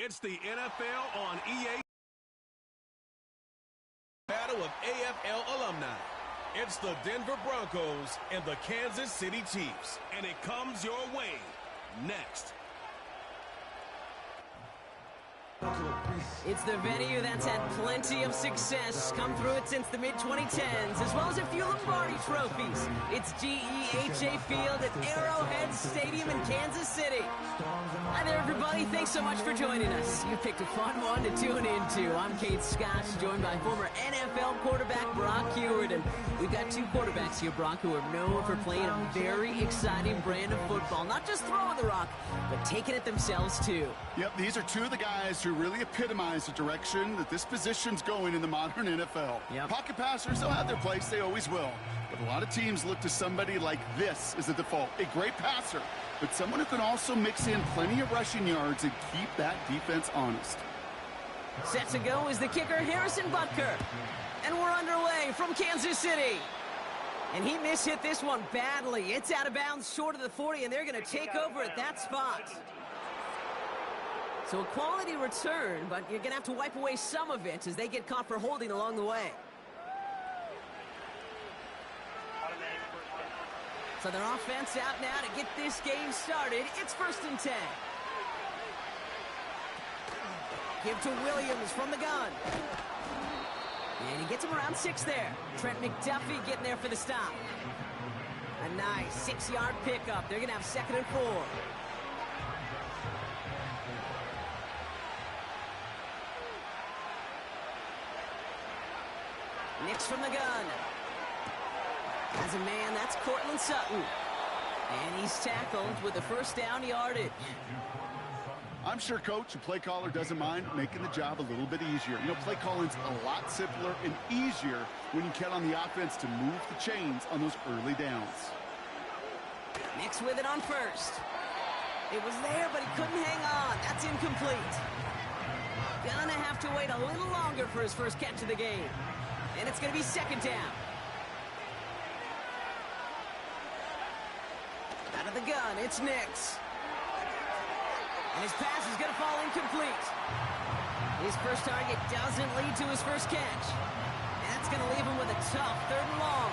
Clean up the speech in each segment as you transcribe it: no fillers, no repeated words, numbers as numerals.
It's the NFL on EA. Battle of AFL alumni. It's the Denver Broncos and the Kansas City Chiefs. And it comes your way next. It's the venue that's had plenty of success come through it since the mid-2010s, as well as a few Lombardi trophies. It's GEHA Field at Arrowhead Stadium in Kansas City. Hi there, everybody. Thanks so much for joining us. You picked a fun one to tune into. I'm Kate Scott, joined by former NFL quarterback Brock Hewitt. And we've got two quarterbacks here, Brock, who are known for playing a very exciting brand of football. Not just throwing the rock, but taking it themselves, too. Yep, these are two of the guys who really epitomize the direction that this position's going in the modern NFL. Yep. Pocket passers, they'll have their place. They always will. But a lot of teams look to somebody like this as a default. A great passer, but someone who can also mix in plenty of rushing yards and keep that defense honest. Set to go is the kicker, Harrison Butker. And we're underway from Kansas City. And he mishit this one badly. It's out of bounds short of the 40, and they're going to take over at that spot. So a quality return, but you're going to have to wipe away some of it as they get caught for holding along the way. So their offense out now to get this game started. It's 1st and 10. Give to Williams from the gun. And he gets him around 6 there. Trent McDuffie getting there for the stop. A nice 6-yard pickup. They're going to have 2nd and 4. Nix from the gun. As a man, that's Cortland Sutton. And he's tackled with the 1st down yardage. I'm sure coach, the play caller, doesn't mind making the job a little bit easier. You know, play calling's a lot simpler and easier when you count on the offense to move the chains on those early downs. Nix with it on 1st. It was there, but he couldn't hang on. That's incomplete. Gonna have to wait a little longer for his first catch of the game. And it's going to be 2nd down. Out of the gun, it's Nix. And his pass is going to fall incomplete. His first target doesn't lead to his first catch. And that's going to leave him with a tough 3rd and long.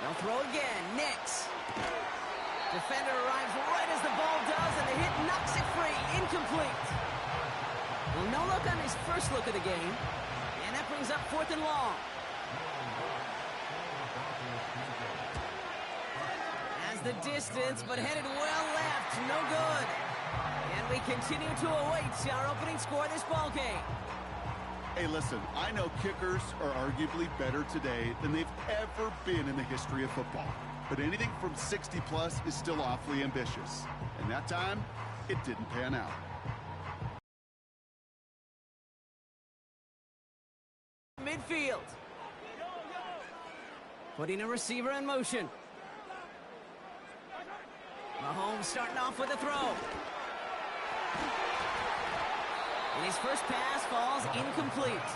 They'll throw again. Nix. Defender arrives right as the ball does, and the hit knocks it free. Incomplete. Well, no look on his first look of the game. And that brings up 4th and long. Has the distance, but headed well left. No good. And we continue to await our opening score of this ball game. Hey, listen, I know kickers are arguably better today than they've ever been in the history of football. But anything from 60-plus is still awfully ambitious. And that time, it didn't pan out. Midfield. Putting a receiver in motion. Mahomes starting off with a throw. And his first pass falls incomplete.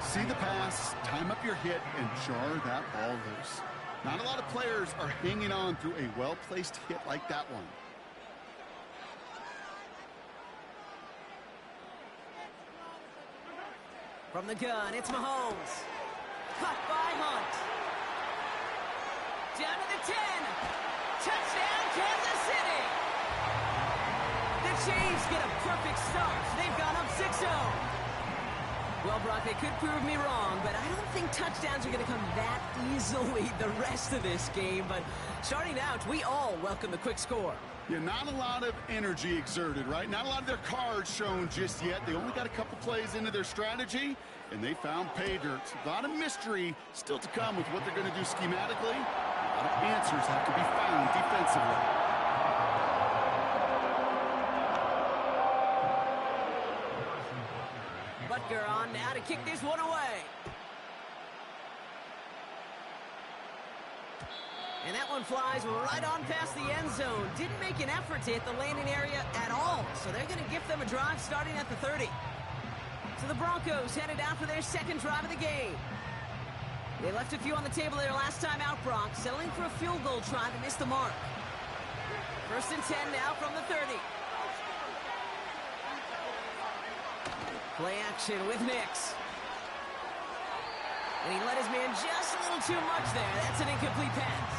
See the pass, time up your hit, and jar that ball loose. Not a lot of players are hanging on through a well-placed hit like that one. From the gun, it's Mahomes. Caught by Hunt. Down to the 10. Touchdown, Kansas City. The Chiefs get a perfect start. They've gone up 6-0. Well, Brock, they could prove me wrong, but I don't think touchdowns are going to come that easily the rest of this game. But starting out, we all welcome the quick score. Yeah, not a lot of energy exerted, right? Not a lot of their cards shown just yet. They only got a couple plays into their strategy, and they found pay dirt. A lot of mystery still to come with what they're going to do schematically. A lot of answers have to be found defensively. Butker on now to kick this one away. And that one flies right on past the end zone. Didn't make an effort to hit the landing area at all. So they're going to gift them a drive starting at the 30. So the Broncos headed out for their 2nd drive of the game. They left a few on the table their last time out, Brock, settling for a field goal try that missed the mark. 1st and 10 now from the 30. Play action with Nix. And he let his man just a little too much there. That's an incomplete pass.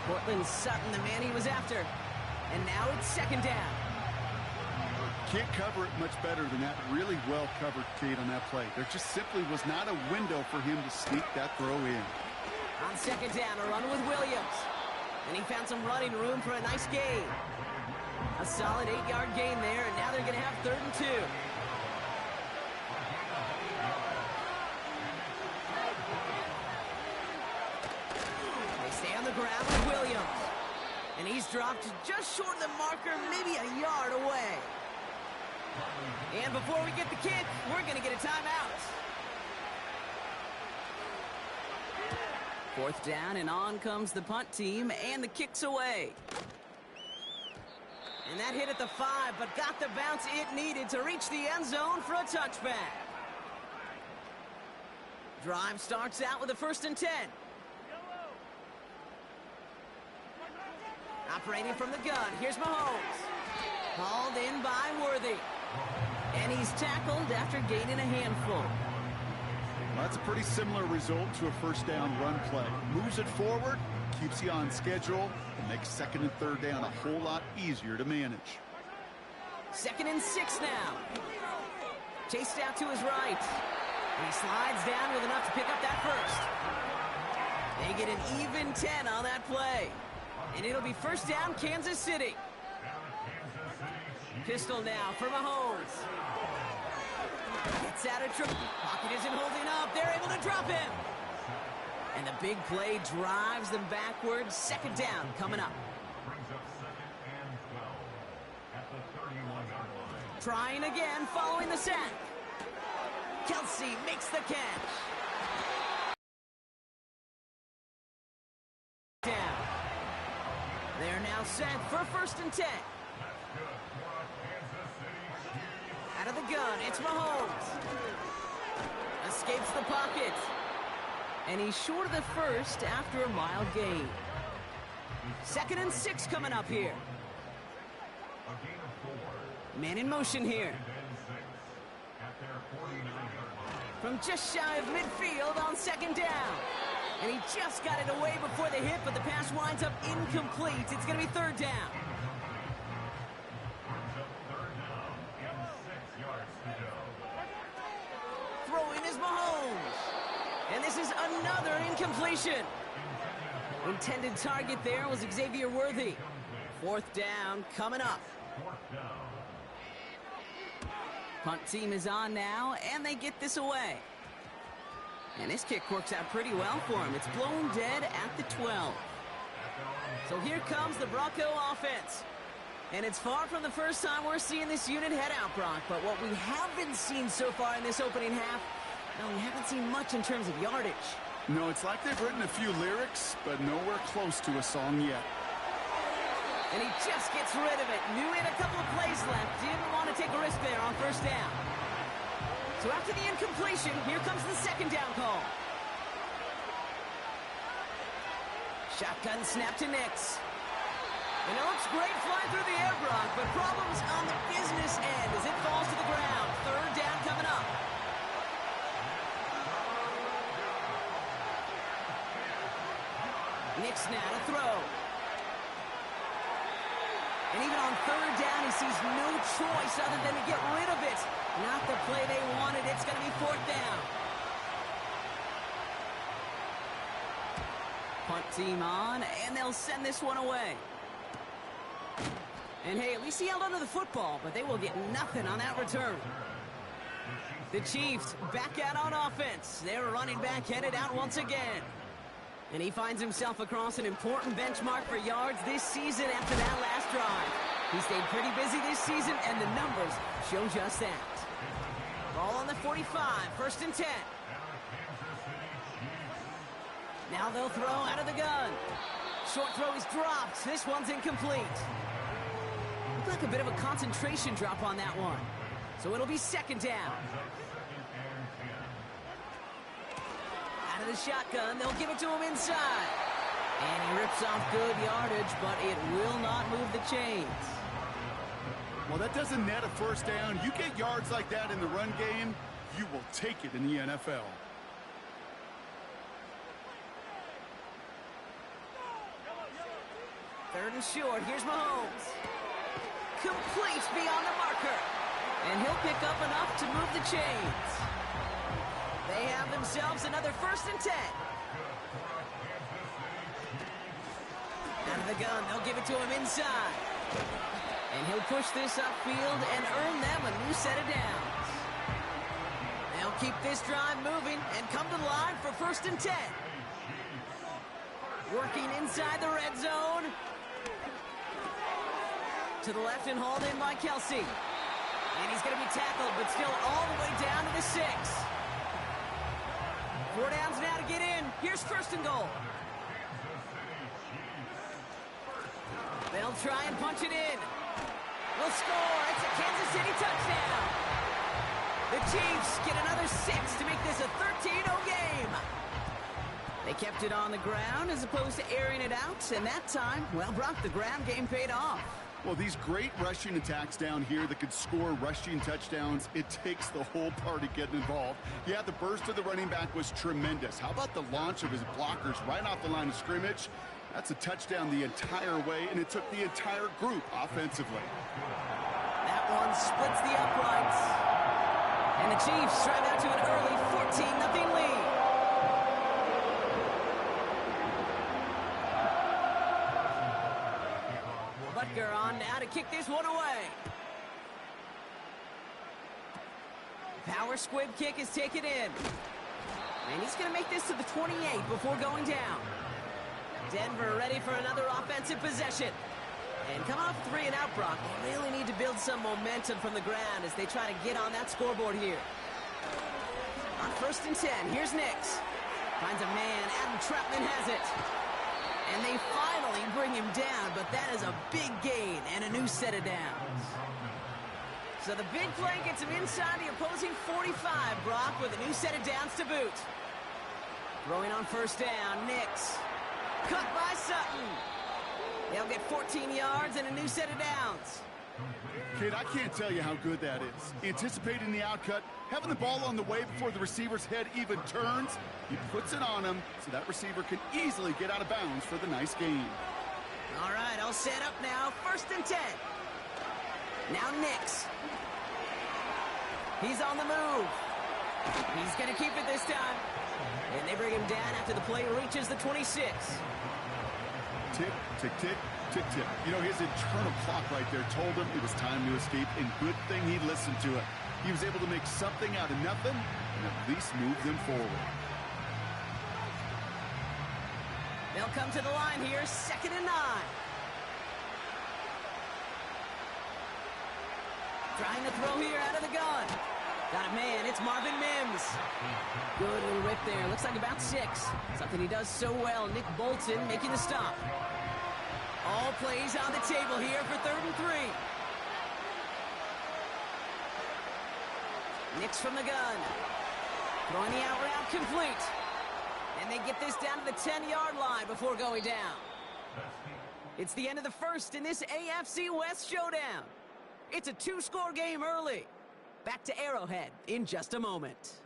Portland Sutton, the man he was after. And now it's 2nd down. Can't cover it much better than that. Really well covered, Kate, on that play. There just simply was not a window for him to sneak that throw in. On 2nd down, a run with Williams. And he found some running room for a nice gain. A solid 8-yard gain there, and now they're going to have 3rd and 2. They stay on the ground with Williams. And he's dropped just short of the marker, maybe a yard away. And before we get the kick, we're going to get a timeout. 4th down, and on comes the punt team, and the kick's away. And that hit at the 5, but got the bounce it needed to reach the end zone for a touchback. Drive starts out with a 1st and 10. Operating from the gun, here's Mahomes. Hauled in by Worthy. And he's tackled after gaining a handful. Well, that's a pretty similar result to a 1st down run play. Moves it forward, keeps you on schedule, and makes 2nd and 3rd down a whole lot easier to manage. 2nd and 6 now. Chased out to his right. And he slides down with enough to pick up that 1st. They get an even 10 on that play. And it'll be 1st down, Kansas City. Pistol now for Mahomes. Gets out of trouble. Pocket isn't holding up. They're able to drop him. And the big play drives them backwards. 2nd down coming up. Trying again following the sack. Kelsey makes the catch. Down. They're now set for 1st and 10. Out of the gun, it's Mahomes. Escapes the pocket. And he's short of the 1st after a mild gain. 2nd and 6 coming up here. Man in motion here. From just shy of midfield on 2nd down. And he just got it away before the hit, but the pass winds up incomplete. It's going to be 3rd down. Throwing is Mahomes. And this is another incompletion. Intended target there was Xavier Worthy. 4th down coming up. Punt team is on now, and they get this away. And this kick works out pretty well for him. It's blown dead at the 12. So here comes the Bronco offense. And it's far from the first time we're seeing this unit head out, Brock. But what we haven't seen so far in this opening half, no, we haven't seen much in terms of yardage. No, it's like they've written a few lyrics, but nowhere close to a song yet. And he just gets rid of it. Knew he had a couple of plays left. Didn't want to take a risk there on 1st down. So after the incompletion, here comes the 2nd down call. Shotgun snap to Nix. And it looks great flying through the air, Brock, but problems on the business end as it falls to the ground. 3rd down coming up. Nix now to throw. And even on 3rd down, he sees no choice other than to get rid of it. Not the play they wanted. It's going to be 4th down. Punt team on, and they'll send this one away. And hey, at least he held onto the football, but they will get nothing on that return. The Chiefs back out on offense. Their running back headed out once again. And he finds himself across an important benchmark for yards this season after that last drive. He stayed pretty busy this season, and the numbers show just that. Ball on the 45, 1st and 10. Now they'll throw out of the gun. Short throw is dropped. This one's incomplete. Looked like a bit of a concentration drop on that one. So it'll be 2nd down. Out of of the shotgun. They'll give it to him inside. And he rips off good yardage, but it will not move the chains. Well, that doesn't net a first down. You get yards like that in the run game, you will take it in the NFL. Third and short. Here's Mahomes. Complete beyond the marker. And he'll pick up enough to move the chains. They have themselves another 1st and 10. Out of the gun. They'll give it to him inside. And he'll push this upfield and earn them a new set of downs. They'll keep this drive moving and come to the line for 1st and 10. Working inside the red zone. To the left and hauled in by Kelsey. And he's going to be tackled, but still all the way down to the 6. 4 downs now to get in. Here's 1st and goal. They'll try and punch it in. Will score. It's a Kansas City touchdown. The Chiefs get another 6 to make this a 13-0 game. They kept it on the ground as opposed to airing it out, and that time, well, Brock, the ground game paid off. Well, these great rushing attacks down here that could score rushing touchdowns, it takes the whole party getting involved. Yeah, the burst of the running back was tremendous. How about the launch of his blockers right off the line of scrimmage? That's a touchdown the entire way, and it took the entire group offensively. That one splits the uprights. And the Chiefs drive out to an early 14-0 lead. Butker on now to kick this one away. Power squib kick is taken in. And he's going to make this to the 28 before going down. Denver ready for another offensive possession. And coming off 3 and out, Brock, they really need to build some momentum from the ground as they try to get on that scoreboard here. On 1st and 10, here's Nix. Finds a man, Adam Troutman has it. And they finally bring him down, but that is a big gain and a new set of downs. So the big play gets him inside the opposing 45, Brock, with a new set of downs to boot. Throwing on 1st down, Nix. Cut by Sutton. They'll get 14 yards and a new set of downs. Kid, I can't tell you how good that is. Anticipating the outcut, having the ball on the way before the receiver's head even turns. He puts it on him so that receiver can easily get out of bounds for the nice gain. All right, all set up now. 1st and 10. Now Nix. He's on the move. He's going to keep it this time. And they bring him down after the play reaches the 26. Tick, tick, tick, tick, tick. You know, his internal clock right there told him it was time to escape, and good thing he listened to it. He was able to make something out of nothing and at least move them forward. They'll come to the line here, 2nd and 9. Trying to throw here out of the gun. Got a man, it's Marvin Mims. Good little rip there, looks like about 6. Something he does so well, Nick Bolton making the stop. All plays on the table here for 3rd and 3. Nix from the gun. Throwing the out route complete. And they get this down to the 10-yard line before going down. It's the end of the 1st in this AFC West showdown. It's a 2-score game early. Back to Arrowhead in just a moment.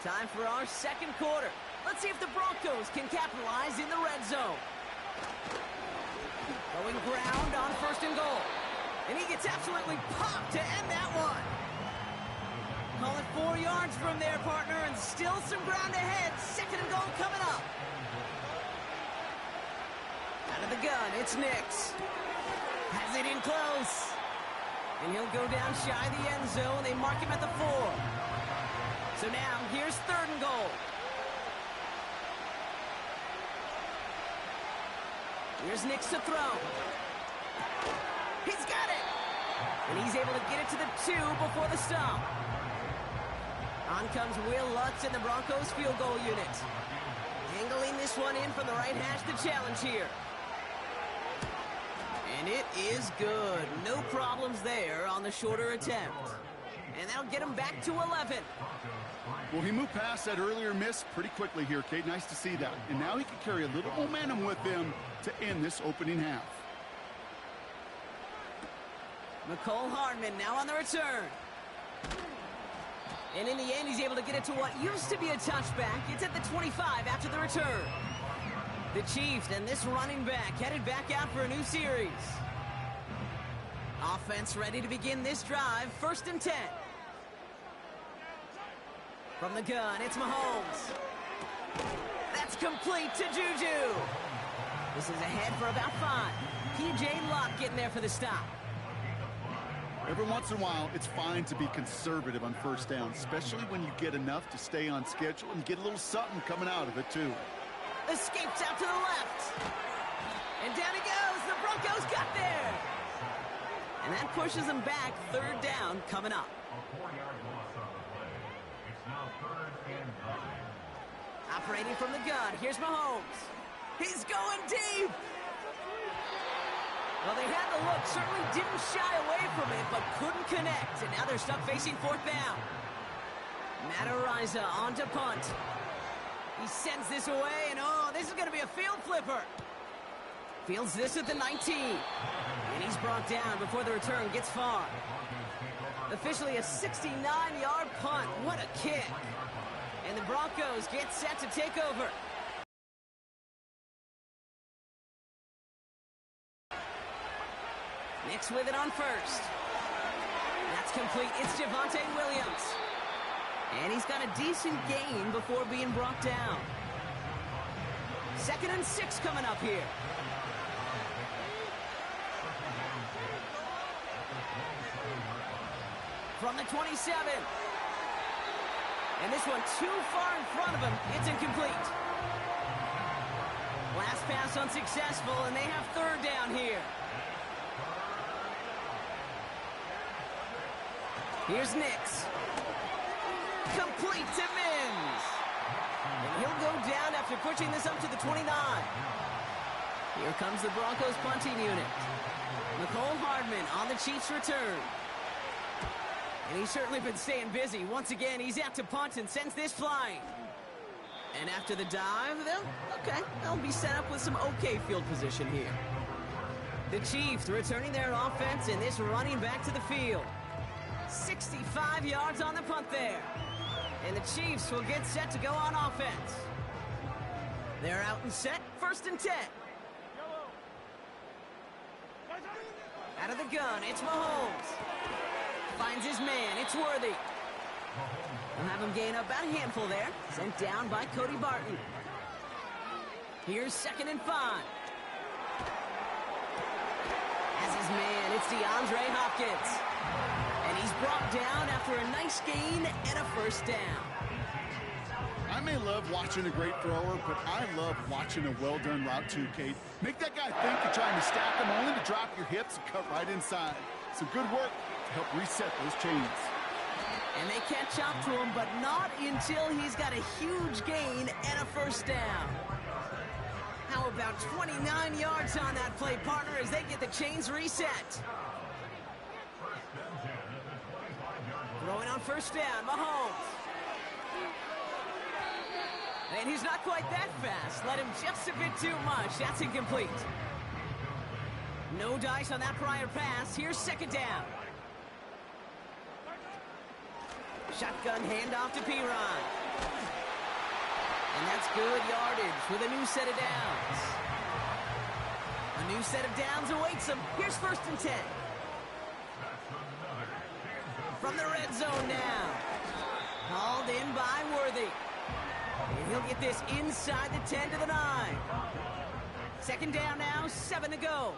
Time for our 2nd quarter. Let's see if the Broncos can capitalize in the red zone. Going ground on 1st and goal. And he gets absolutely popped to end that one. Call it 4 yards from there, partner, and still some ground ahead. 2nd and goal coming up. Out of the gun, it's Nix. Has it in close. And he'll go down shy of the end zone. They mark him at the 4. So now, here's 3rd and goal. Here's Nix to throw. He's got it! And he's able to get it to the 2 before the stop. On comes Will Lutz in the Broncos field goal unit. Angling this one in from the right hash to challenge here. And And it is good. No problems there on the shorter attempt. And that'll get him back to 11. Well, he moved past that earlier miss pretty quickly here, Kate. Nice to see that. And now he can carry a little momentum with him to end this opening half. McCole Hardman now on the return. And in the end, he's able to get it to what used to be a touchback. It's at the 25 after the return. The Chiefs and this running back headed back out for a new series. Offense ready to begin this drive. 1st and 10. From the gun, it's Mahomes. That's complete to Juju. This is ahead for about 5. P.J. Locke getting there for the stop. Every once in a while, it's fine to be conservative on 1st down, especially when you get enough to stay on schedule and get a little something coming out of it, too. Escapes out to the left. And down he goes. The Broncos got there. And that pushes them back. 3rd down coming up. Operating from the gun. Here's Mahomes. He's going deep. Well, they had the look. Certainly didn't shy away from it, but couldn't connect. And now they're stuck facing 4th down. Matt Ariza on to punt. He sends this away, and oh, this is going to be a field flipper. Fields this at the 19. And he's brought down before the return gets far. Officially a 69-yard punt. What a kick. And the Broncos get set to take over. Nix with it on 1st. That's complete. It's Javonte Williams. And he's got a decent gain before being brought down. 2nd and 6 coming up here. From the 27. And this one too far in front of him. It's incomplete. Last pass unsuccessful, and they have 3rd down here. Here's Nix. Complete to Mims. And he'll go down after pushing this up to the 29. Here comes the Broncos punting unit. McCole Hardman on the Chiefs' return. And he's certainly been staying busy. Once again, he's out to punt and sends this flying. And after the dive, they'll be set up with some okay field position here. The Chiefs returning their offense and this running back to the field. 65 yards on the punt there. And the Chiefs will get set to go on offense. They're out and set. 1st and 10. Out of the gun, it's Mahomes. Finds his man. It's Worthy. We'll have him gain up about a handful there. Sent down by Cody Barton. Here's 2nd and 5. As his man, it's DeAndre Hopkins. And he's brought down after a nice gain and a 1st down. I may love watching a great thrower, but I love watching a well-done route too, Kate. Make that guy think you're trying to stack him, only to drop your hips and cut right inside. Some good work to help reset those chains. And they catch up to him, but not until he's got a huge gain and a 1st down. How about 29 yards on that play, partner, as they get the chains reset. Throwing on 1st down, Mahomes. And he's not quite that fast. Let him just a bit too much. That's incomplete. No dice on that prior pass. Here's 2nd down. Shotgun handoff to P-Ron. And that's good yardage with a new set of downs. A new set of downs awaits him. Here's 1st and 10. From the red zone now. Hauled in by Worthy. And he'll get this inside the 10 to the 9. 2nd down now, 7 to go.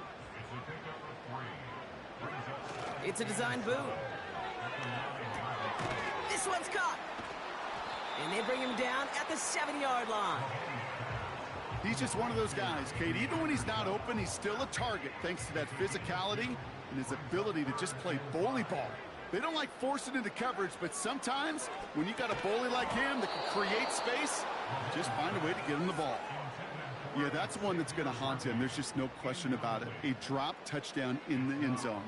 It's a design boot. This one's caught. And they bring him down at the 7-yard line. He's just one of those guys, Kate. Even when he's not open, he's still a target thanks to that physicality and his ability to just play bully ball. They don't like forcing into coverage, but sometimes when you got a bully like him that can create space, just find a way to get him the ball. Yeah, that's one that's going to haunt him. There's just no question about it. A drop touchdown in the end zone.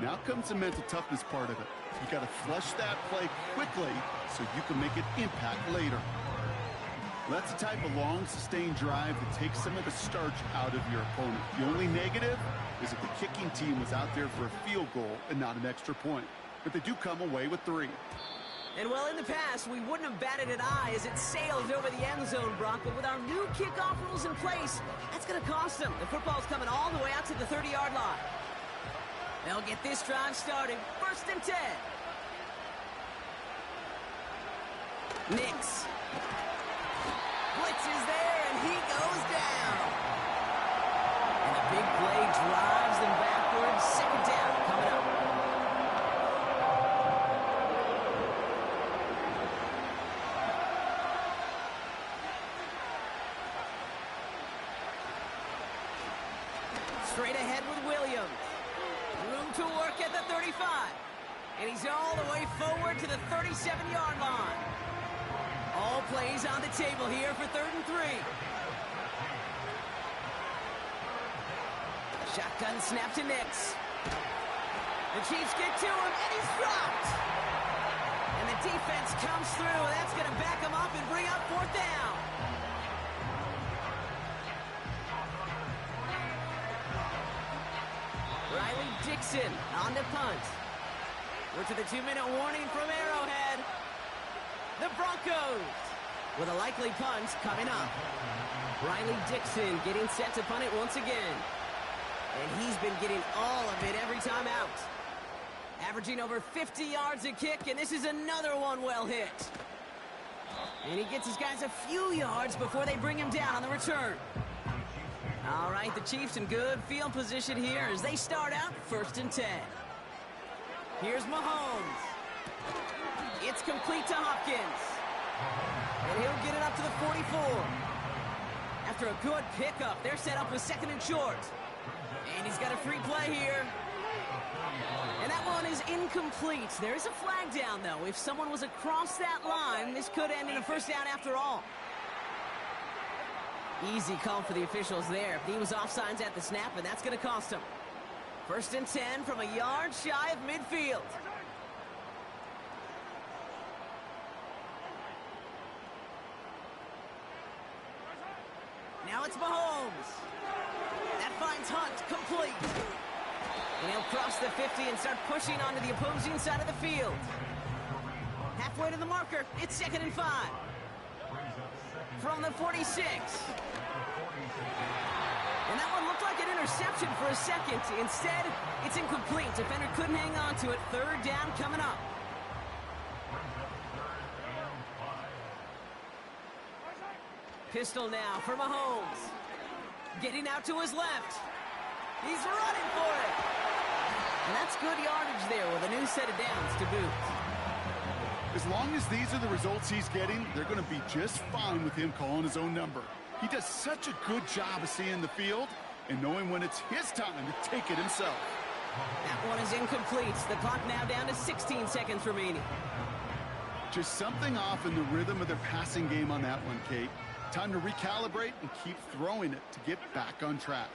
Now comes the mental toughness part of it. You got to flush that play quickly so you can make an impact later. Well, that's the type of long, sustained drive that takes some of the starch out of your opponent. The only negative is that the kicking team was out there for a field goal and not an extra point. But they do come away with 3. And well, in the past, we wouldn't have batted an eye as it sailed over the end zone, Brock. But with our new kickoff rules in place, that's going to cost them. The football's coming all the way out to the 30-yard line. They'll get this drive started. 1st and 10. Nix. Blitz is there, and he goes down. And a big play drives them backwards. 2nd down coming up. Straight ahead with Williams. Room to work at the 35. And he's all the way forward to the 37-yard line. All plays on the table here for 3rd and 3. Shotgun snap to Nix. The Chiefs get to him, and he's dropped. And the defense comes through, and that's going to back him up and bring up 4th down. Riley Dixon on the punt. We're to the 2-minute warning from Arrowhead. The Broncos with a likely punt coming up. Riley Dixon getting set to punt it once again. And he's been getting all of it every time out. Averaging over 50 yards a kick, and this is another one well hit. And he gets his guys a few yards before they bring him down on the return. All right, the Chiefs in good field position here as they start out 1st and 10. Here's Mahomes. It's complete to Hopkins. And he'll get it up to the 44. After a good pickup, they're set up with 2nd and short. And he's got a free play here. And that one is incomplete. There is a flag down, though. If someone was across that line, this could end in a 1st down after all. Easy call for the officials there. He was offsides at the snap, and that's going to cost him. 1st and 10 from a yard shy of midfield. Now it's Mahomes. That finds Hunt complete. And he'll cross the 50 and start pushing onto the opposing side of the field. Halfway to the marker, it's 2nd and 5. From the 46. And that one looked like an interception for a second. Instead, it's incomplete. Defender couldn't hang on to it. 3rd down coming up. Pistol now for Mahomes. Getting out to his left. He's running for it. And that's good yardage there with a new set of downs to boot. As long as these are the results he's getting, they're going to be just fine with him calling his own number. He does such a good job of seeing the field and knowing when it's his time to take it himself. That one is incomplete. The clock now down to 16 seconds remaining. Just something off in the rhythm of their passing game on that one, Kate. Time to recalibrate and keep throwing it to get back on track.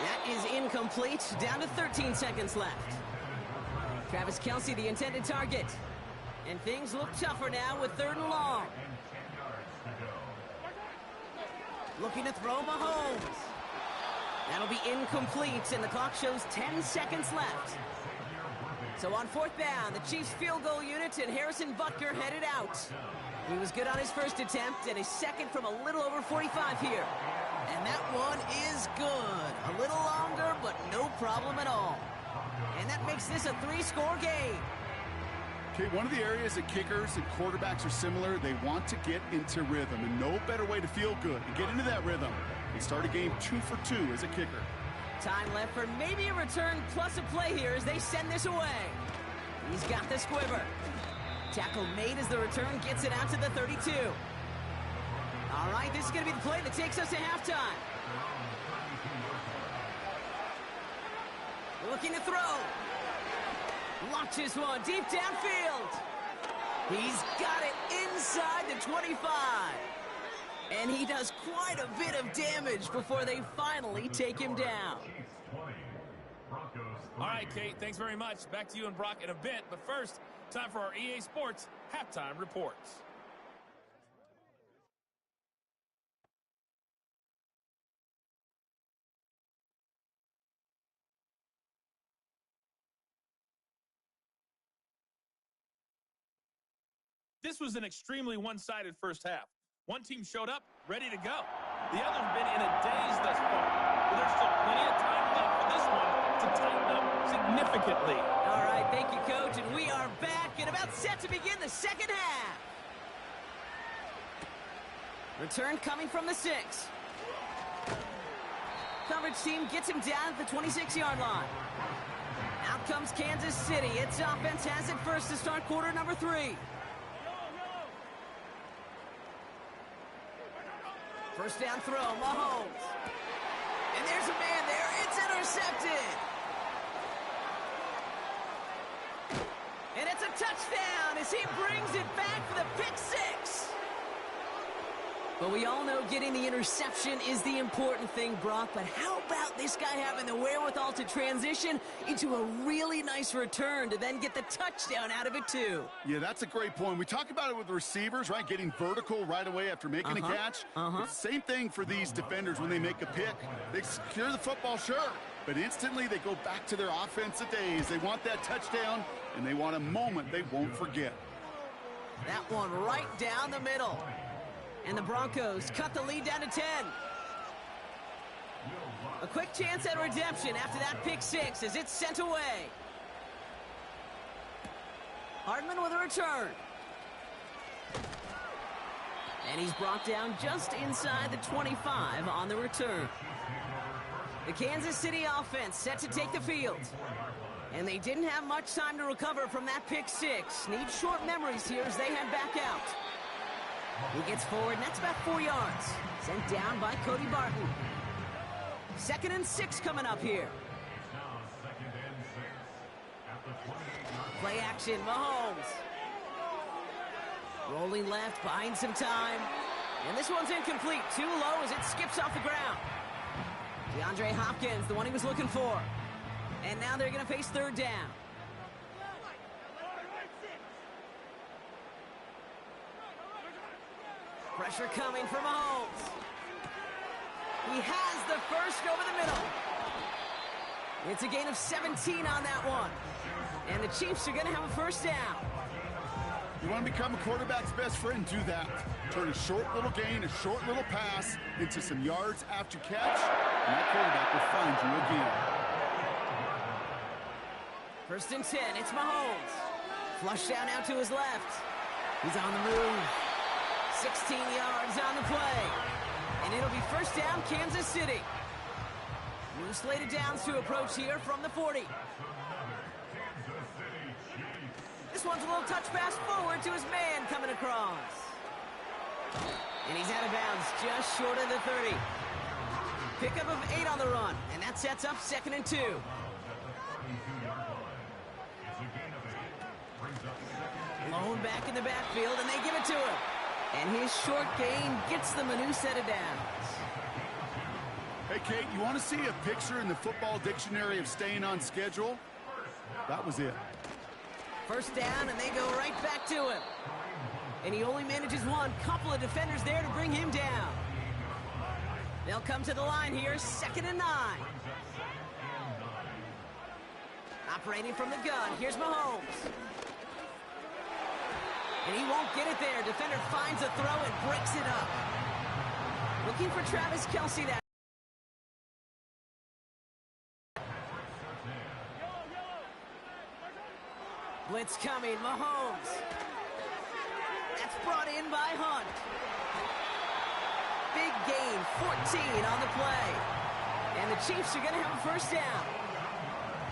That is incomplete. Down to 13 seconds left. Travis Kelce, the intended target. And things look tougher now with 3rd and long. Looking to throw Mahomes. That'll be incomplete, and the clock shows 10 seconds left. So on 4th down, the Chiefs field goal unit and Harrison Butker headed out. He was good on his 1st attempt and his 2nd from a little over 45 here. And that one is good. A little longer, but no problem at all. And that makes this a 3-score game. Okay, one of the areas that kickers and quarterbacks are similar, they want to get into rhythm, and no better way to feel good and get into that rhythm and start a game 2 for 2 as a kicker. Time left for maybe a return plus a play here as they send this away. He's got the squiver. Tackle made as the return gets it out to the 32. All right, this is going to be the play that takes us to halftime. Looking to throw. Launches one deep downfield. He's got it inside the 25. And he does quite a bit of damage before they finally take him down. All right, Kate, thanks very much. Back to you and Brock in a bit. But first, time for our EA Sports Halftime Reports. This was an extremely one-sided first half. One team showed up, ready to go. The other's been in a daze thus far. But there's still plenty of time left for this one to tighten up significantly. All right, thank you, Coach. And we are back and about set to begin the second half. Return coming from the 6. Coverage team gets him down at the 26-yard line. Out comes Kansas City. Its offense has it first to start quarter number 3. First down throw, Mahomes. And there's a man there. It's intercepted. And it's a touchdown as he brings it back for the pick 6. But we all know getting the interception is the important thing, Brock. But how about this guy having the wherewithal to transition into a really nice return to then get the touchdown out of it, too? Yeah, that's a great point. We talk about it with receivers, right? Getting vertical right away after making a catch. It's the same thing for these defenders when they make a pick. They secure the football, sure. But instantly they go back to their offensive days. They want that touchdown, and they want a moment they won't forget. That one right down the middle. And the Broncos cut the lead down to 10. A quick chance at redemption after that pick 6 as it's sent away. Hardman with a return. And he's brought down just inside the 25 on the return. The Kansas City offense set to take the field. And they didn't have much time to recover from that pick 6. Need short memories here as they head back out. He gets forward, and that's about 4 yards. Sent down by Cody Barton. 2nd and 6 coming up here. Play action, Mahomes. Rolling left, buying some time. And this one's incomplete. Too low as it skips off the ground. DeAndre Hopkins, the one he was looking for. And now they're going to face 3rd down. Pressure coming from Mahomes. He has the first over the middle. It's a gain of 17 on that one. And the Chiefs are going to have a first down. You want to become a quarterback's best friend, do that. Turn a short little gain, a short little pass into some yards after catch, and that quarterback will find you again. 1st and 10, it's Mahomes. Flush down out to his left. He's on the move. 16 yards on the play. And it'll be first down, Kansas City. New slated downs to approach here from the 40. This one's a little touch pass forward to his man coming across. And he's out of bounds just short of the 30. Pickup of 8 on the run. And that sets up 2nd and 2. Lone back in the backfield, and they give it to him. And his short gain gets them a new set of downs. Hey, Kate, you want to see a picture in the football dictionary of staying on schedule? That was it. First down, and they go right back to him. And he only manages one. Couple of defenders there to bring him down. They'll come to the line here, 2nd and 9. Operating from the gun, here's Mahomes. And he won't get it there. Defender finds a throw and breaks it up. Looking for Travis Kelce that. Blitz coming, Mahomes. That's brought in by Hunt. Big gain, 14 on the play. And the Chiefs are going to have a first down.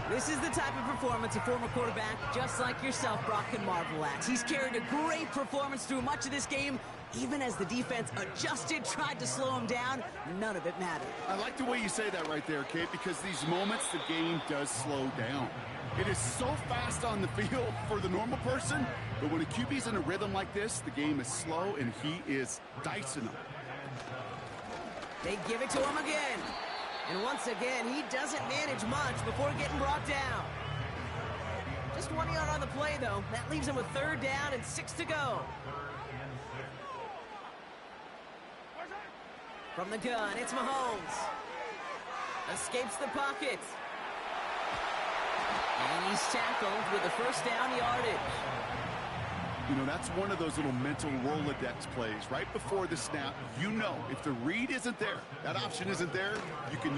This is the type of performance a former quarterback, just like yourself, Brock, can marvel at. He's carried a great performance through much of this game. Even as the defense adjusted, tried to slow him down, none of it mattered. I like the way you say that right there, Kate, because these moments the game does slow down. It is so fast on the field for the normal person, but when a QB's in a rhythm like this, the game is slow and he is dicing them. They give it to him again. And once again, he doesn't manage much before getting brought down. Just 1 yard on the play, though. That leaves him with 3rd down and 6 to go. From the gun, it's Mahomes. Escapes the pocket. And he's tackled with the 1st down yardage. You know, that's one of those little mental Rolodex plays. Right before the snap, you know, if the read isn't there, that option isn't there, you can...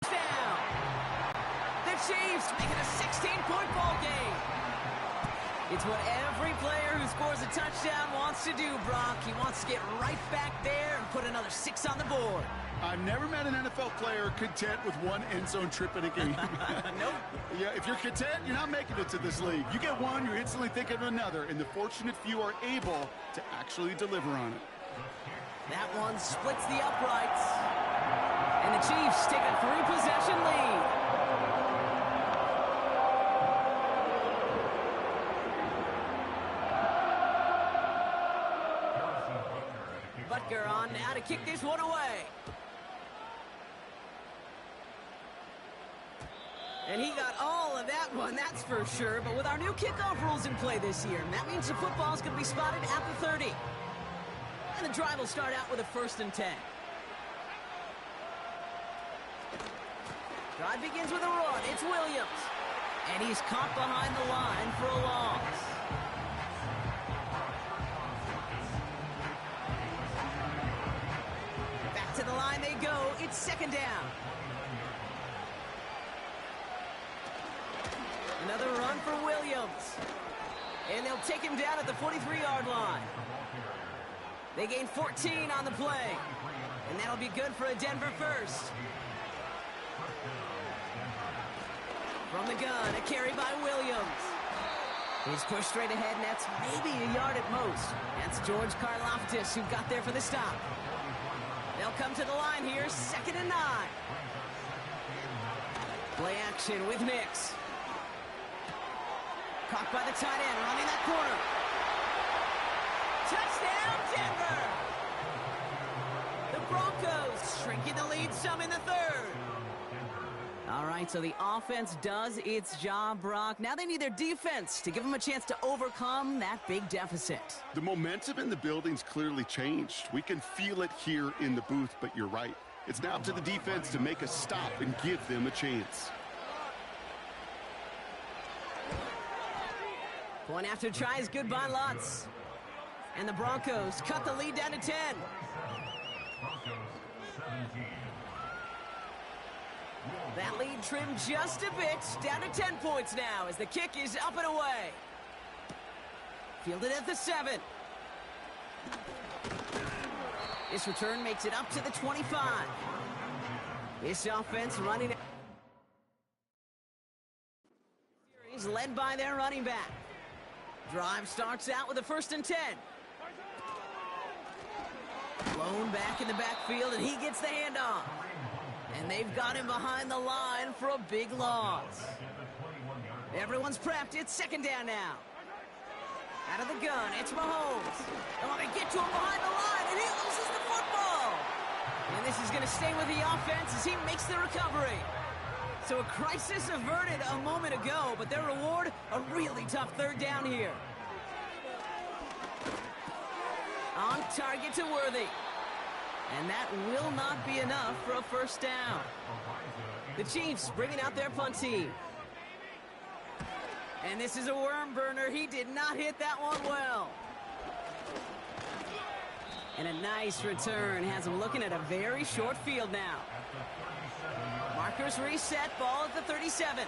Down. The Chiefs make it a 16-point ball game. It's what every player who scores a touchdown wants to do, Brock. He wants to get right back there and put another 6 on the board. I've never met an NFL player content with 1 end zone trip in a game. Nope. Yeah, if you're content, you're not making it to this league. You get one, you're instantly thinking of another, and the fortunate few are able to actually deliver on it. That one splits the uprights. And the Chiefs take a 3-possession lead. Butker on now to kick this one away. And he got all of that one, that's for sure. But with our new kickoff rules in play this year, that means the football's going to be spotted at the 30. And the drive will start out with a 1st and 10. Drive begins with a run. It's Williams. And he's caught behind the line for a loss. Back to the line they go. It's 2nd down. Another run for Williams. And they'll take him down at the 43-yard line. They gain 14 on the play. And that'll be good for a Denver 1st. From the gun, a carry by Williams. He's pushed straight ahead, and that's maybe a yard at most. That's George Karlaftis who got there for the stop. They'll come to the line here, 2nd and 9. Play action with Nix. Caught by the tight end, running that corner. Touchdown, Denver! The Broncos shrinking the lead some in the 3rd. All right, so the offense does its job, Brock. Now they need their defense to give them a chance to overcome that big deficit. The momentum in the building's clearly changed. We can feel it here in the booth, but you're right. It's now up to the defense to make a stop and give them a chance. Point after try is good by Lutz. And the Broncos cut the lead down to 10. That lead trimmed just a bit, down to 10 points now as the kick is up and away. Fielded at the 7. This return makes it up to the 25. This offense running... Series led by their running back. Drive starts out with a 1st and 10. Blown back in the backfield, and he gets the handoff. And they've got him behind the line for a big loss. Everyone's prepped. It's 2nd down now. Out of the gun, it's Mahomes. They want to get to him behind the line, and he loses the football. And this is going to stay with the offense as he makes the recovery. So a crisis averted a moment ago, but their reward, a really tough 3rd down here. On target to Worthy. And that will not be enough for a 1st down. The Chiefs bringing out their punt team. And this is a worm burner. He did not hit that one well. And a nice return has him looking at a very short field now. Markers reset, ball at the 37.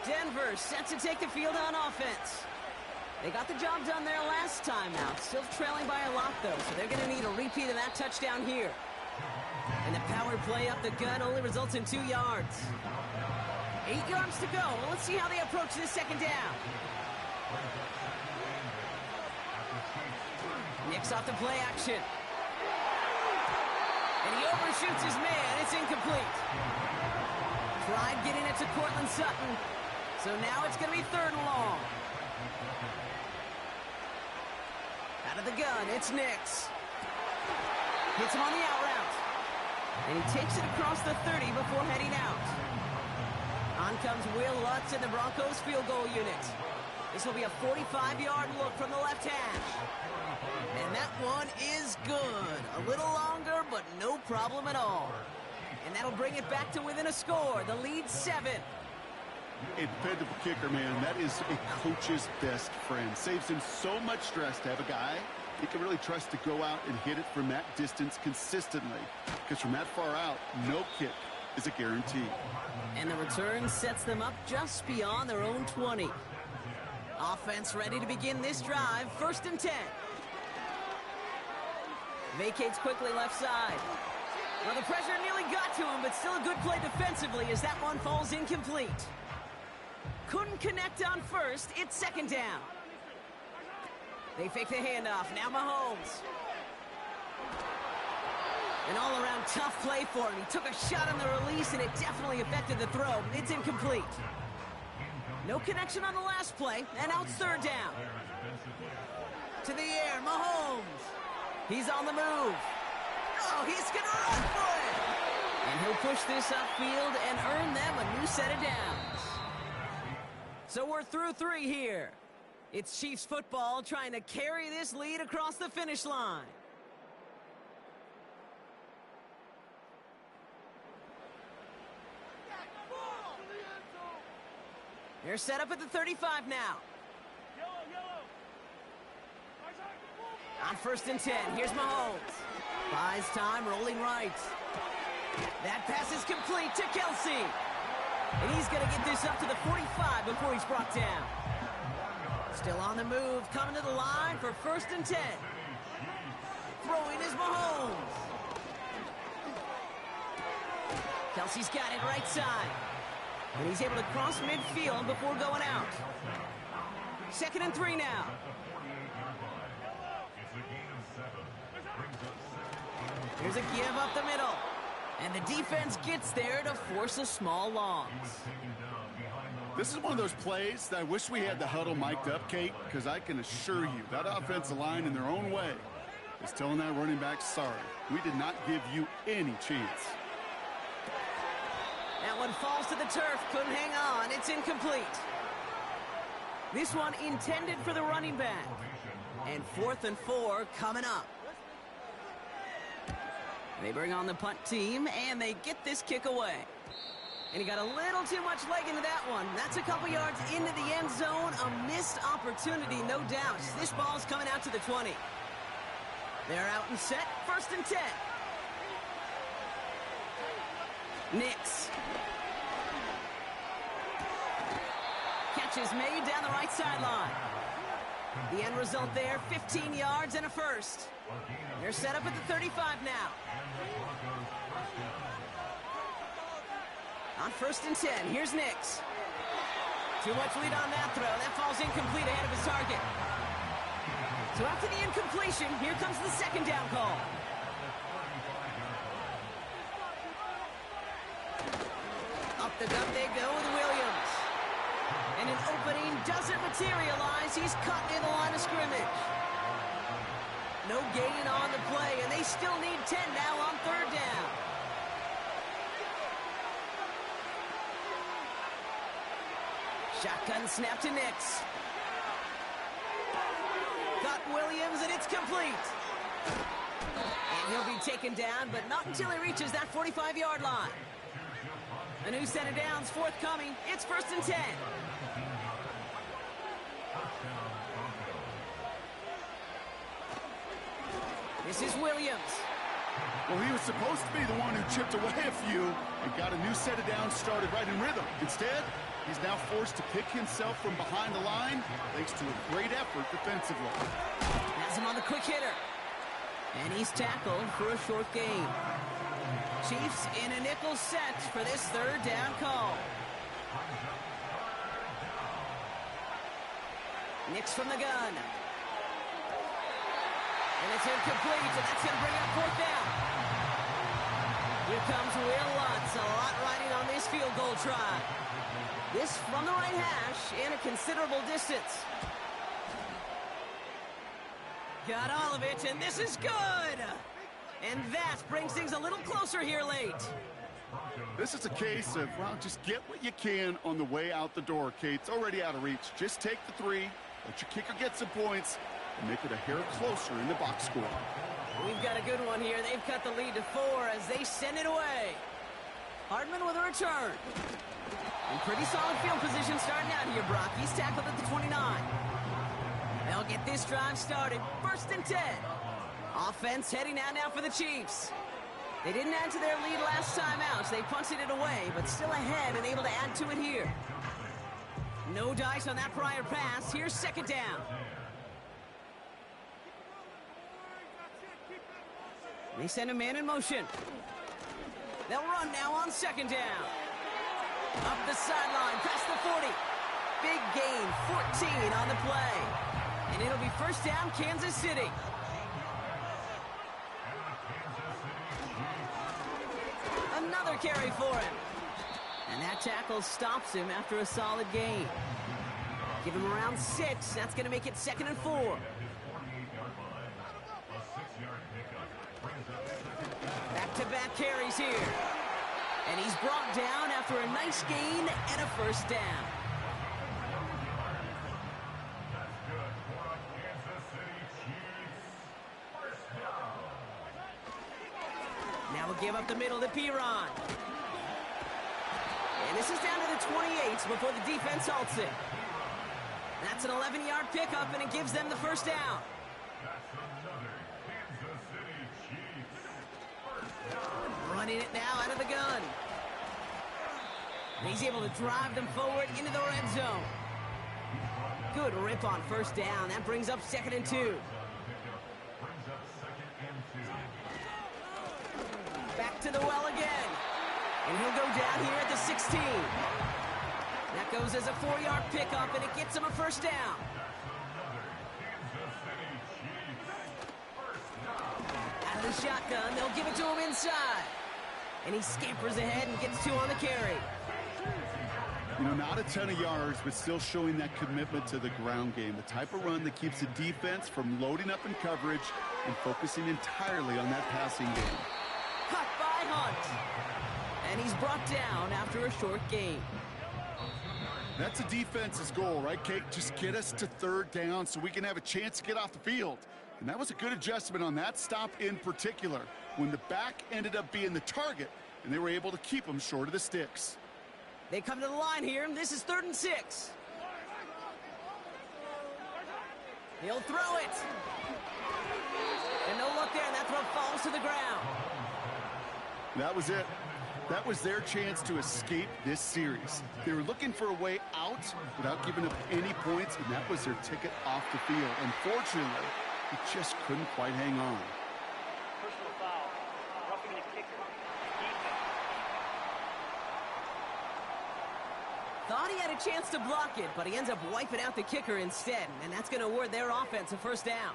Denver set to take the field on offense. They got the job done there last time out. Still trailing by a lot, though, so they're going to need a repeat of that touchdown here. And the power play up the gut only results in 2 yards. 8 yards to go. Well, let's see how they approach this 2nd down. Nix off the play action. And he overshoots his man. It's incomplete. Tried getting it to Cortland Sutton. So now it's going to be 3rd and long. Out of the gun, it's Nix. Hits him on the out route. And he takes it across the 30 before heading out. On comes Will Lutz in the Broncos field goal unit. This will be a 45-yard look from the left hash. And that one is good. A little longer, but no problem at all. And that'll bring it back to within a score. The lead 7. A dependable kicker, man. That is a coach's best friend. Saves him so much stress to have a guy he can really trust to go out and hit it from that distance consistently. Because from that far out, no kick is a guarantee. And the return sets them up just beyond their own 20. Offense ready to begin this drive. 1st and 10. Vacates quickly left side. Well, the pressure nearly got to him, but still a good play defensively as that one falls incomplete. Couldn't connect on 1st. It's 2nd down. They fake the handoff. Now Mahomes. An all-around tough play for him. He took a shot on the release, and it definitely affected the throw. It's incomplete. No connection on the last play, and out 3rd down. To the air, Mahomes. He's on the move. Oh, he's going to run for it. And he'll push this upfield and earn them a new set of downs. So we're through 3 here. It's Chiefs football trying to carry this lead across the finish line. They're set up at the 35 now. On 1st and 10, here's Mahomes. Buys time, rolling right. That pass is complete to Kelsey. And he's going to get this up to the 45 before he's brought down. Still on the move, coming to the line for 1st and 10. Throwing is Mahomes. Kelsey's got it right side. And he's able to cross midfield before going out. 2nd and 3 now. Here's a give up the middle. And the defense gets there to force a small loss. This is one of those plays that I wish we had the huddle mic'd up, Kate, because I can assure you that offensive line in their own way is telling that running back, sorry, we did not give you any chance. That one falls to the turf, couldn't hang on, it's incomplete. This one intended for the running back. And 4th and 4 coming up. They bring on the punt team, and they get this kick away. And he got a little too much leg into that one. That's a couple yards into the end zone. A missed opportunity, no doubt. This ball's coming out to the 20. They're out and set. 1st and 10. Nix. Catch is made down the right sideline. The end result there, 15 yards and a first. They're set up at the 35 now. On 1st and 10, here's Nix. Too much lead on that throw. That falls incomplete ahead of his target. So after the incompletion, here comes the 2nd down call. Up the gut they go with Williams. And an opening doesn't materialize. He's cut in the line of scrimmage. No gain on the play, and they still need 10 now on 3rd down. Shotgun snap to Nix. Got Williams, and it's complete. And he'll be taken down, but not until he reaches that 45-yard line. A new set of downs forthcoming. It's 1st and 10. This is Williams. Well, he was supposed to be the one who chipped away a few and got a new set of downs started right in rhythm. Instead, he's now forced to pick himself from behind the line thanks to a great effort defensively. Has him on the quick hitter. And he's tackled for a short gain. Chiefs in a nickel set for this 3rd down call. Nix from the gun. And it's incomplete, so that's going to bring up 4th down. Here comes Will Lutz, a lot riding on this field goal try. This from the right hash and a considerable distance. Got all of it, and this is good! And that brings things a little closer here late. This is a case of, well, just get what you can on the way out the door, Kate. It's already out of reach. Just take the three, let your kicker get some points, and make it a hair closer in the box score. We've got a good one here. They've cut the lead to 4 as they send it away. Hardman with a return. In pretty solid field position starting out here, Brock. He's tackled at the 29. They'll get this drive started. 1st and 10. Offense heading out now for the Chiefs. They didn't add to their lead last time out, so they punted it away, but still ahead and able to add to it here. No dice on that prior pass. Here's 2nd down. They send a man in motion. They'll run now on 2nd down. Up the sideline, past the 40. Big gain, 14 on the play. And it'll be 1st down, Kansas City. Another carry for him. And that tackle stops him after a solid gain. Give him around 6. That's going to make it 2nd and 4. Back-to-back carries here. And he's brought down after a nice gain and a 1st down. Now we'll give up the middle to Piron. And this is down to the 28 before the defense halts it. That's an 11-yard pickup, and it gives them the 1st down. Running it now out of the gun. And he's able to drive them forward into the red zone. Good rip on 1st down. That brings up 2nd and 2. Back to the well again. And he'll go down here at the 16. That goes as a 4-yard pickup, and it gets him a 1st down. Out of the shotgun, they'll give it to him inside. And he scampers ahead and gets 2 on the carry. You know, not a ton of yards, but still showing that commitment to the ground game. The type of run that keeps the defense from loading up in coverage and focusing entirely on that passing game. Cut by Hunt. And he's brought down after a short gain. That's a defense's goal, right, Kate? Just get us to 3rd down so we can have a chance to get off the field. And that was a good adjustment on that stop in particular, when the back ended up being the target, and they were able to keep him short of the sticks. They come to the line here, and this is 3rd and 6. He'll throw it. And no look there, and that throw falls to the ground. That was it. That was their chance to escape this series. They were looking for a way out without giving up any points, and that was their ticket off the field. Unfortunately, he just couldn't quite hang on. Personal foul, roughing the kicker. Thought he had a chance to block it, but he ends up wiping out the kicker instead, and that's going to award their offense a 1st down.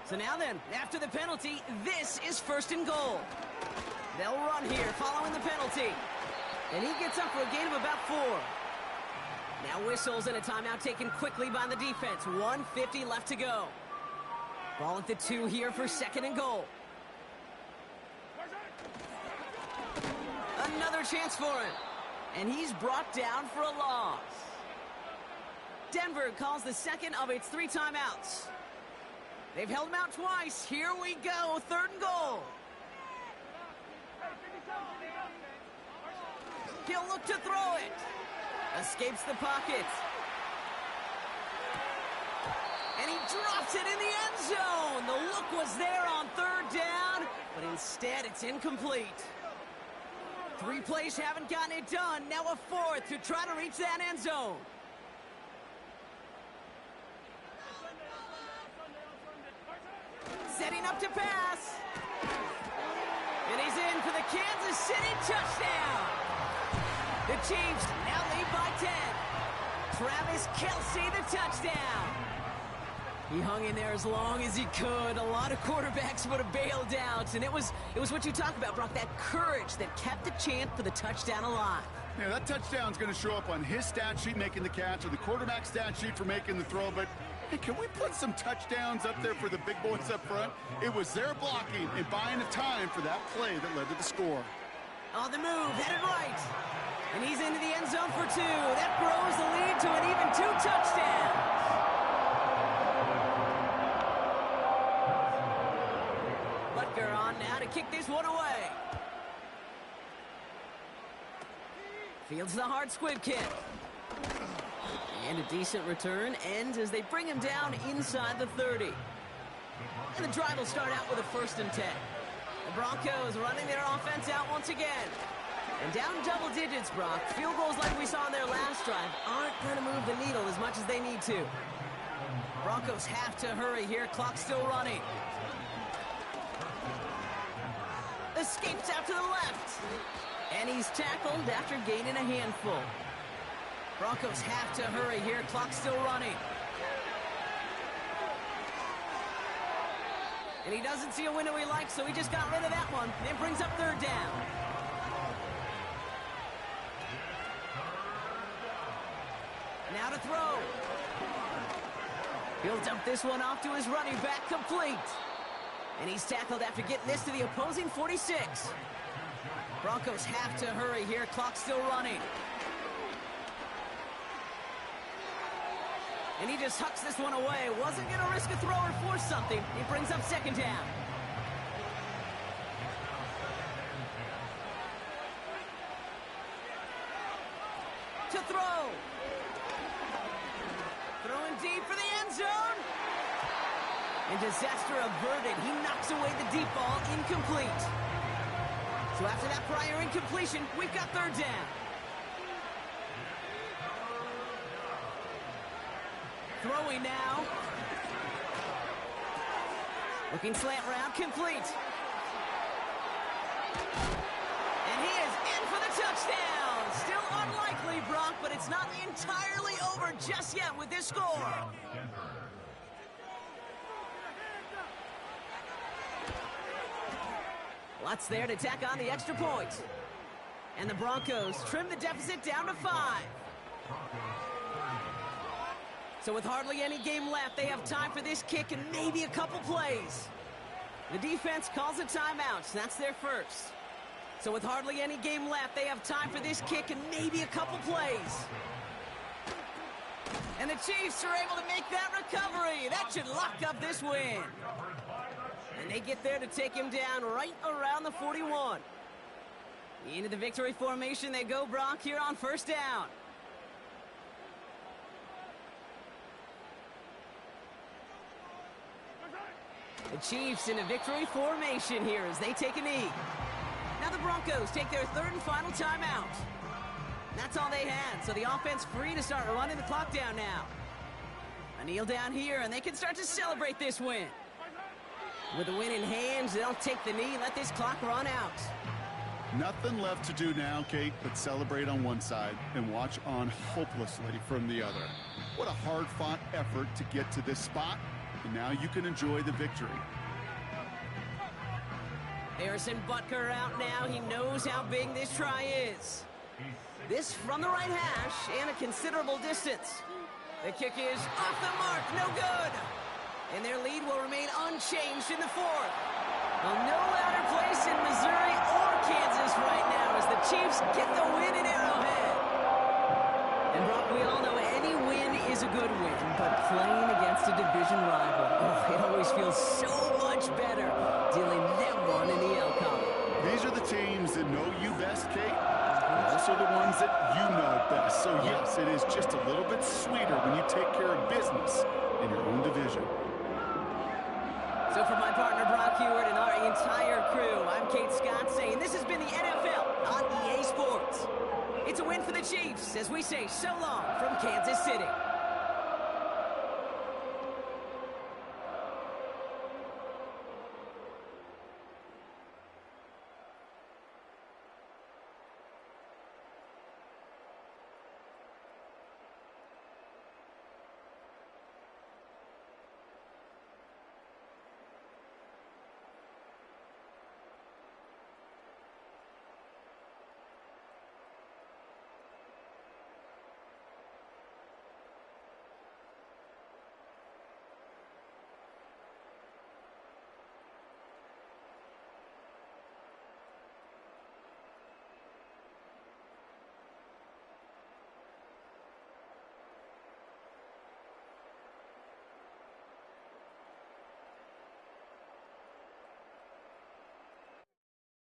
So now then, after the penalty, this is 1st and goal. They'll run here following the penalty. And he gets up for a gain of about 4. Now whistles and a timeout taken quickly by the defense. 1:50 left to go. Ball at the 2 here for 2nd and goal. Another chance for him. And he's brought down for a loss. Denver calls the 2nd of its 3 timeouts. They've held him out twice. Here we go, 3rd and goal. He'll look to throw it. Escapes the pocket. And he drops it in the end zone. The look was there on 3rd down, but instead it's incomplete. 3 plays haven't gotten it done. Now a 4th to try to reach that end zone. Setting up to pass. And he's in for the Kansas City touchdown. The Chiefs now lead by 10. Travis Kelce, the touchdown. He hung in there as long as he could. A lot of quarterbacks would have bailed out, and it was what you talk about, Brock, that courage that kept the chant for the touchdown alive. Yeah, that touchdown's going to show up on his stat sheet making the catch or the quarterback stat sheet for making the throw, but hey, can we put some touchdowns up there for the big boys up front? It was their blocking and buying the time for that play that led to the score. On the move, headed right. And he's into the end zone for 2. That grows the lead to an even 2 touchdowns. Butker on now to kick this one away. Fields the hard squib kick. And a decent return ends as they bring him down inside the 30. And the drive will start out with a 1st and 10. The Broncos running their offense out once again. And down double digits, Brock. Field goals like we saw in their last drive aren't going to move the needle as much as they need to. Broncos have to hurry here. Clock's still running. Escapes out to the left. And he's tackled after gaining a handful. Broncos have to hurry here. Clock's still running. And he doesn't see a window he likes, so he just got rid of that one. And brings up 3rd down. Now to throw. He'll dump this one off to his running back, complete. And he's tackled after getting this to the opposing 46. Broncos have to hurry here. Clock's still running. And he just hucks this one away. Wasn't going to risk a throw or force something. He brings up 2nd down. To throw. Throwing deep for the end zone. And disaster averted. He knocks away the deep ball, incomplete. So after that prior incompletion, we've got 3rd down. Throwing now. Looking slant route, complete. And he is in for the touchdown. Still unlikely, Brock, but it's not entirely over just yet with this score. Lots there to tack on the extra point. And the Broncos trim the deficit down to 5. So with hardly any game left, they have time for this kick and maybe a couple plays. The defense calls a timeout. That's their first. So with hardly any game left, they have time for this kick and maybe a couple plays. And the Chiefs are able to make that recovery. That should lock up this win. And they get there to take him down right around the 41. Into the victory formation they go, Brock, here on 1st down. The Chiefs in a victory formation here as they take a knee. Now the Broncos take their 3rd and final timeout. That's all they had, so the offense free to start running the clock down now. A kneel down here, and they can start to celebrate this win. With the win in hands, they'll take the knee and let this clock run out. Nothing left to do now, Kate, but celebrate on one side and watch on hopelessly from the other. What a hard-fought effort to get to this spot, and now you can enjoy the victory. Harrison Butker out now. He knows how big this try is. This from the right hash and a considerable distance. The kick is off the mark, no good. And their lead will remain unchanged in the 4th. Well, no louder place in Missouri or Kansas right now as the Chiefs get the win in Arrowhead. And Brock, we all know any win is a good win, but playing against a division rival, it always feels so much better dealing that one in the L column. These are the teams that know you best, Kate, and also the ones that you know best. So yes, it is just a little bit sweeter when you take care of business in your own division. So for my partner Brock Hewitt and our entire crew, I'm Kate Scott saying this has been the NFL on EA Sports. It's a win for the Chiefs as we say so long from Kansas City.